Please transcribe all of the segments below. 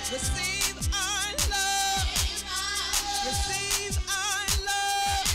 Receive our love. Receive our love.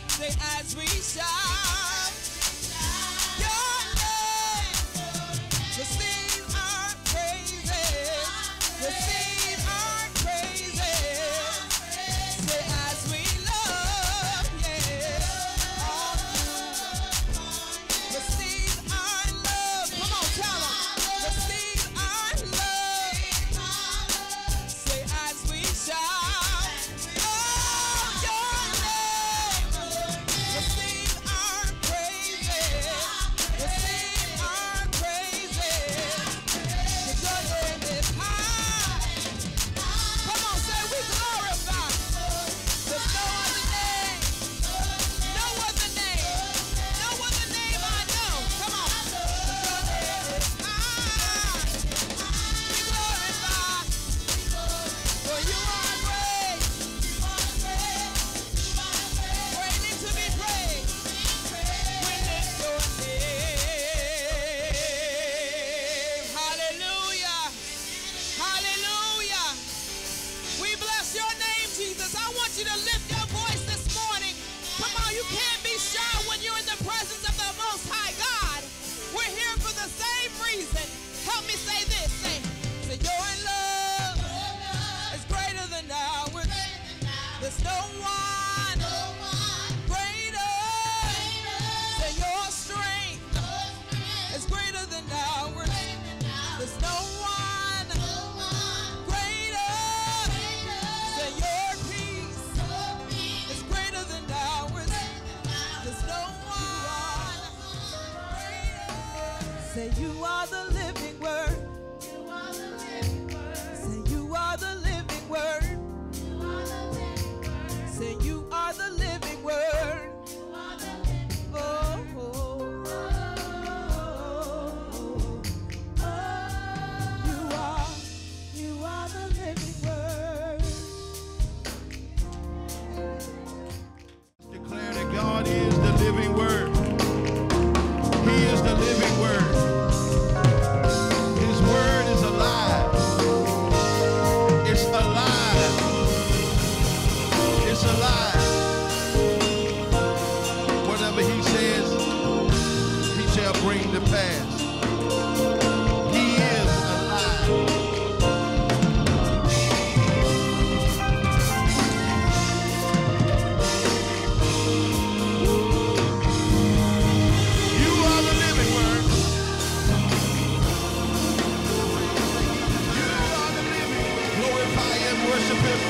Say as we shout your name. Receive our praises. Receive our praises. Say as we love, yeah, all you. Receive our love. Come on, tell them. Receive our love. Say as we shout, oh, your name. Receive our praises. Receive our praises. 'Cause your name is high. Come on, say we glorify. There's no other name. No other name. No other name I know. Come on. 'Cause your name is high. We glorify. For you are great. Greatly to be praised. We lift your name. Hallelujah. Hallelujah. We bless your name, Jesus. I want you to lift your voice this morning. Come on, you can't be shy when you're in the presence of the Most High God. We're here for the same reason. Help me say this. Say your love is greater than ours. There's no one greater. Say your strength is greater than ours. There's no one greater. Say your peace is greater than ours. There's no one greater. Say you are the living word. Say you are the living word. Say you are the living word. Oh, oh, oh. You are the living word. Declare that God is the living word. He is the living word. His word is alive. It's alive. It's alive. Whatever he says, he shall bring to pass. He is alive. You are the living word. You are the living word. Glorify and worship him.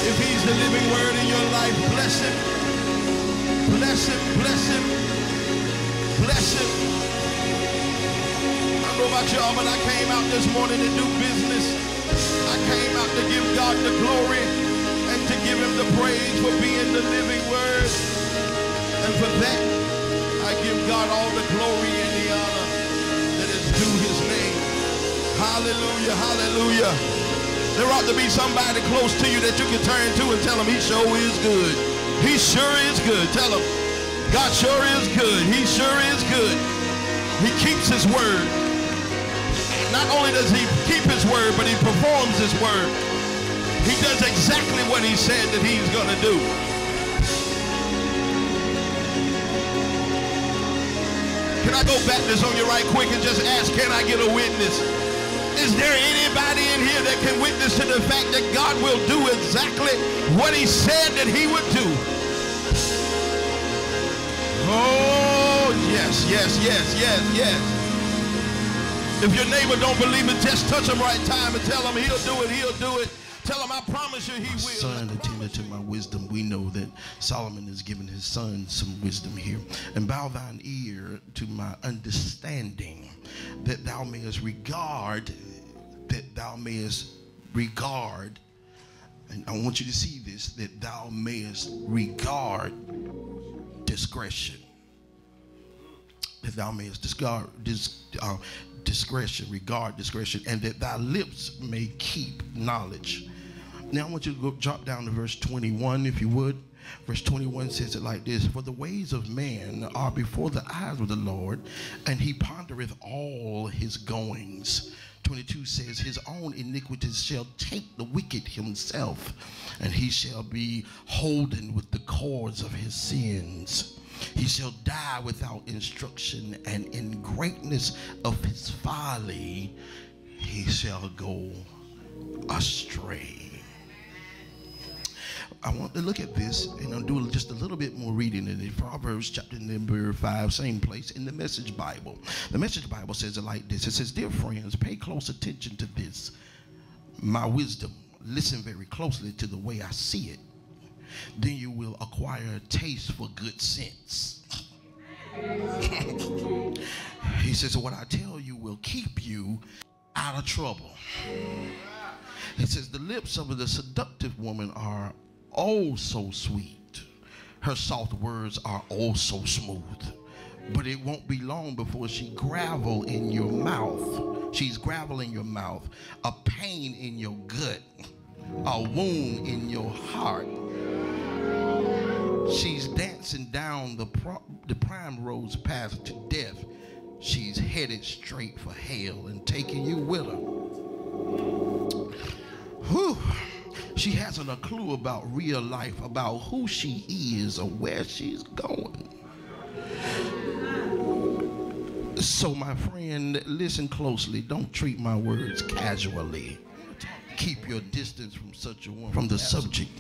If he's the living word in your life, bless him. Bless him, bless him, bless him. I don't know about y'all, but I came out this morning to do business. I came out to give God the glory and to give him the praise for being the living word. And for that, I give God all the glory and the honor that is due his name. Hallelujah, hallelujah. There ought to be somebody close to you that you can turn to and tell him he sure is good. He sure is good. Tell him, God sure is good. He sure is good. He keeps his word. Not only does he keep his word, but he performs his word. He does exactly what he said that he's going to do. Can I go Baptist on you right quick and just ask, can I get a witness? Is there anybody in here that can witness to the fact that God will do exactly what he said that he would do? Oh, yes, yes, yes, yes, yes. If your neighbor don't believe it, just touch him right time and tell him he'll do it, he'll do it. Tell him, I promise you he will. Son, attended to my wisdom. We know that Solomon has given his son some wisdom here. And bow thine ear to my understanding, that thou mayest regard, and I want you to see this, that thou mayest regard discretion. That thou mayest regard discretion, and that thy lips may keep knowledge. Now I want you to go drop down to verse 21, if you would. Verse 21 says it like this: for the ways of man are before the eyes of the Lord, and he pondereth all his goings. 22 says, his own iniquities shall take the wicked himself, and he shall be holden with the cords of his sins. He shall die without instruction, and in greatness of his folly he shall go astray. I want to look at this and I'll do just a little bit more reading in it. Proverbs chapter number 5, same place in the Message Bible. The Message Bible says it like this. It says, dear friends, pay close attention to this, my wisdom. Listen very closely to the way I see it. Then you will acquire a taste for good sense. He says, what I tell you will keep you out of trouble. He says, the lips of the seductive woman are oh so sweet. Her soft words are oh so smooth. But it won't be long before she gravel in your mouth. She's gravel in your mouth, a pain in your gut, a wound in your heart. She's dancing down the prime road's path to death. She's headed straight for hell and taking you with her. Whew. She hasn't a clue about real life, about who she is or where she's going. So my friend, listen closely. Don't treat my words casually. Keep your distance from such a woman. From the subject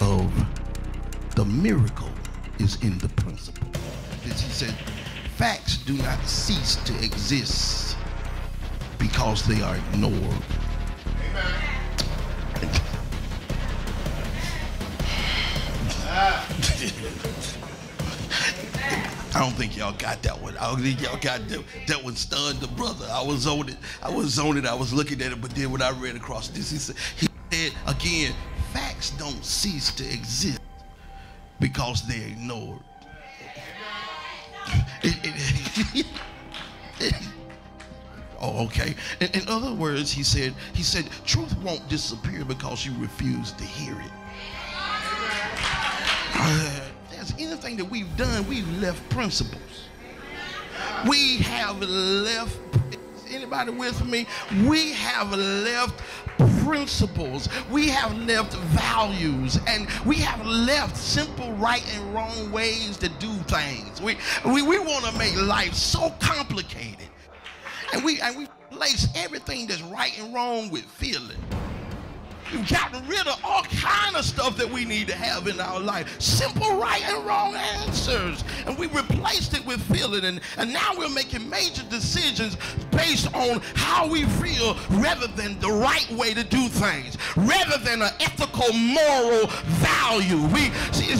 of the miracle is in the principle. He said, facts do not cease to exist because they are ignored. Amen. I don't think y'all got that one. I don't think y'all got that one stunned the brother. I was on it. I was looking at it, but then when I read across this, he said again, facts don't cease to exist because they're ignored. Oh, okay. In other words, he said, truth won't disappear because you refuse to hear it. There's anything that we've done, we've left principles. We have left, anybody with me? We have left principles. We have left values, and we have left simple right and wrong ways to do things. We want to make life so complicated. And we place everything that's right and wrong with feeling. We've gotten rid of all kind of stuff that we need to have in our life. Simple right and wrong answers. And we replaced it with feeling. And now we're making major decisions based on how we feel rather than the right way to do things. Rather than an ethical, moral value. See,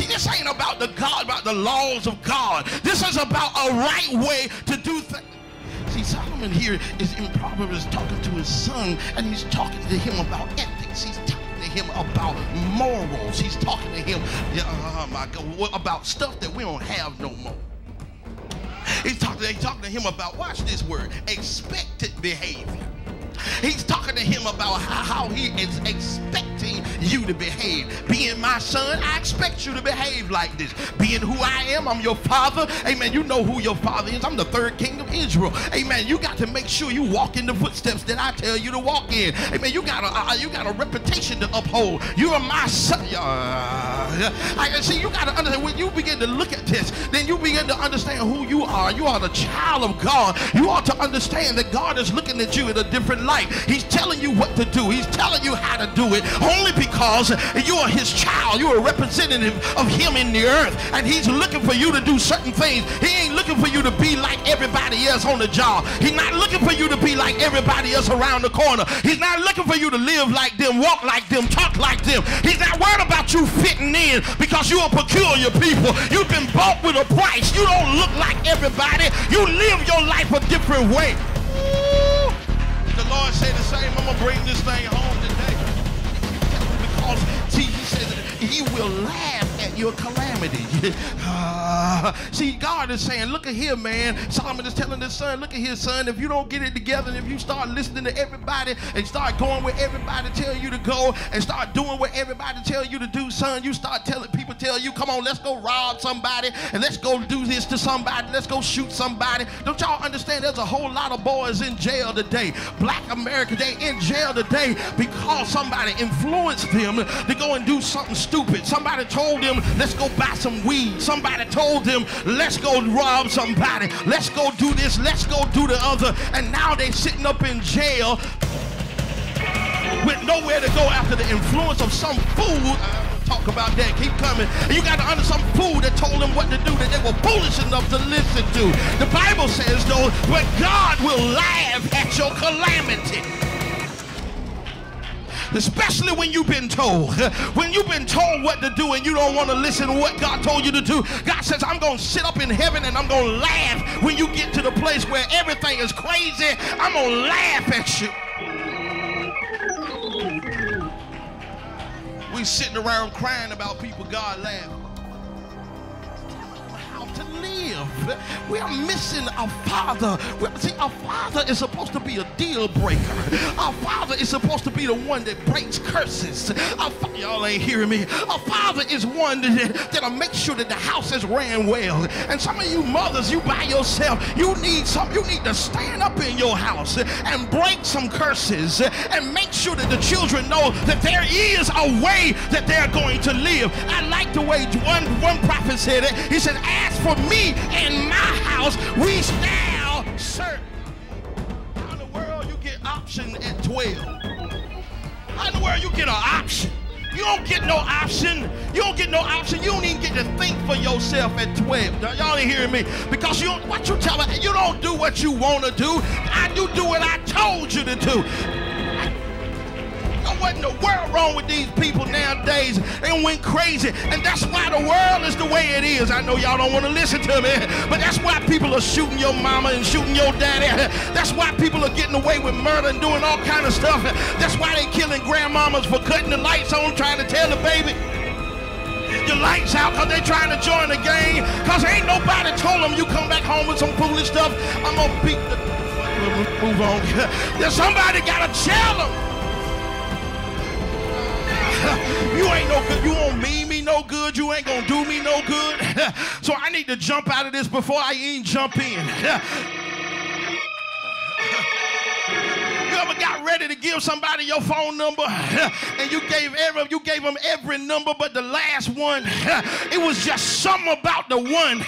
this ain't about the laws of God. This is about a right way to do things. See, Solomon here is in Proverbs talking to his son, and he's talking to him about ethics. He's talking to him about morals. He's talking to him, oh my God, about stuff that we don't have no more. He's talking to him about, watch this word, expected behavior. He's talking to him about how he is expecting you to behave. Being my son, I expect you to behave like this. Being who I am, I'm your father. Amen. You know who your father is. I'm the third king of Israel. Amen. You got to make sure you walk in the footsteps that I tell you to walk in. Amen. You got a reputation to uphold. You are my son. I see. You got to understand, when you begin to look at this, then you begin to understand who you are. You are the child of God. You ought to understand that God is looking at you in a different light. He's telling you what to do. He's telling you how to do it only because you are his child. You are a representative of him in the earth, and he's looking for you to do certain things. He ain't looking for you to be like everybody else on the job. He's not looking for you to be like everybody else around the corner. He's not looking for you to live like them, walk like them, talk like them. He's not worried about you fitting in because you are peculiar people. You've been bought with a price. You don't look like everybody. You live your life a different way. The Lord said the same. I'm going to bring this thing home today. Because, see, he said that he will laugh at your calamity. See, God is saying, look at here, man. Solomon is telling his son, look at here, son, if you don't get it together, and if you start listening to everybody and start going where everybody tell you to go and start doing what everybody tell you to do, son, you start telling people, tell you, come on, let's go rob somebody and let's go do this to somebody, let's go shoot somebody. Don't y'all understand there's a whole lot of boys in jail today, black Americans, they in jail today because somebody influenced them to go and do something stupid. Somebody told them, let's go buy some weed. Somebody told them, let's go rob somebody. Let's go do this, let's go do the other. And now they're sitting up in jail with nowhere to go after the influence of some fool. Talk about that, keep coming. And you got to understand some fool that told them what to do that they were foolish enough to listen to. The Bible says, though, but God will laugh at your calamity. Especially when you've been told. When you've been told what to do and you don't want to listen to what God told you to do. God says, I'm going to sit up in heaven and I'm going to laugh when you get to the place where everything is crazy. I'm going to laugh at you. We sitting around crying about people God laughs. To live. We are missing our Father. See, our Father is supposed to be a deal breaker. Our Father is supposed to be the one that breaks curses. Y'all ain't hearing me. Our Father is one that'll make sure that the house is ran well. And some of you mothers, you by yourself, you need to stand up in your house and break some curses and make sure that the children know that there is a way that they're going to live. I like the way one prophet said it. He said, as for me and my house, we shall serve. How in the world you get option at 12? How in the world you get an option? You don't get no option. You don't get no option. You don't even get to think for yourself at 12. Y'all ain't hearing me. Because what you tell me, you don't do what you want to do. You do what I told you to do. What in the world wrong with these people nowadays? They went crazy, and that's why the world is the way it is. I know y'all don't want to listen to me, but that's why people are shooting your mama and shooting your daddy. That's why people are getting away with murder and doing all kind of stuff. That's why they killing grandmamas for cutting the lights on, trying to tell the baby your lights out because they trying to join the gang. Because ain't nobody told them you come back home with some foolish stuff. I'm gonna beat the move on. There's somebody gotta tell them. You ain't no good. You won't mean me no good. You ain't gonna do me no good. So I need to jump out of this before I even jump in. You ever got ready to give somebody your phone number and you gave them every number but the last one? It was just something about the one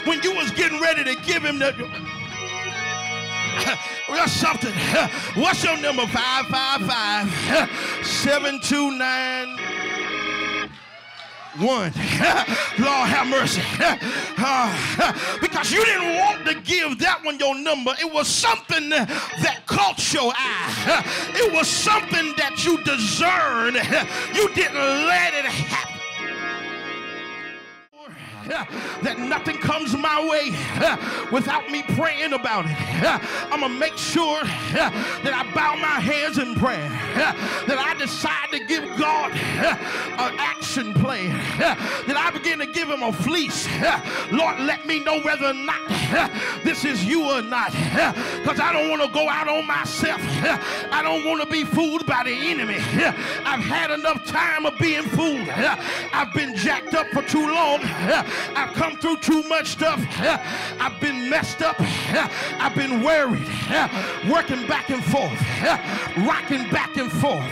when you was getting ready to give him the. That's something. What's your number? 555-729-1. Lord have mercy. Because you didn't want to give that one your number. It was something that caught your eye. It was something that you discerned. You didn't let it happen. That nothing comes my way without me praying about it. I'm going to make sure that I bow my heads in prayer, that I decide to give God an action plan, that I begin to give him a fleece. Lord, let me know whether or not this is you or not, because I don't want to go out on myself. I don't want to be fooled by the enemy. I've had enough time of being fooled. I've been jacked up for too long. I've come through too much stuff. I've been messed up. I've been worried, working back and forth, rocking back and forth,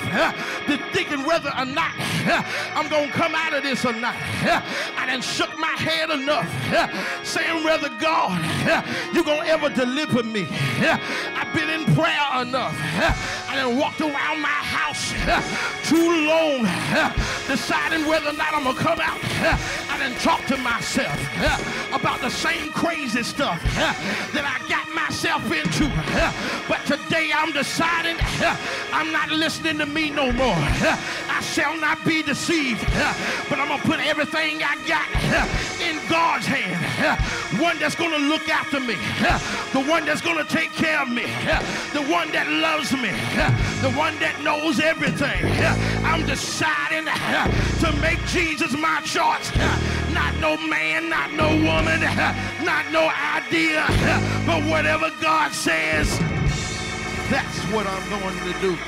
thinking whether or not I'm going to come out of this or not. I done shook my head enough, saying whether God, you're going to ever deliver me. I've been in prayer enough. I done walked around my house too long, deciding whether or not I'm going to come out. I done talked to myself about the same crazy stuff that I got myself into. But today I'm deciding I'm not listening to me no more. I shall not be deceived. But I'm going to put everything I got in God's hand, one that's going to look after me, the one that's going to take care of me, the one that loves me, the one that knows everything. I'm deciding to make Jesus my choice. Not no man, not no woman, not no idea, but whatever God says, that's what I'm going to do.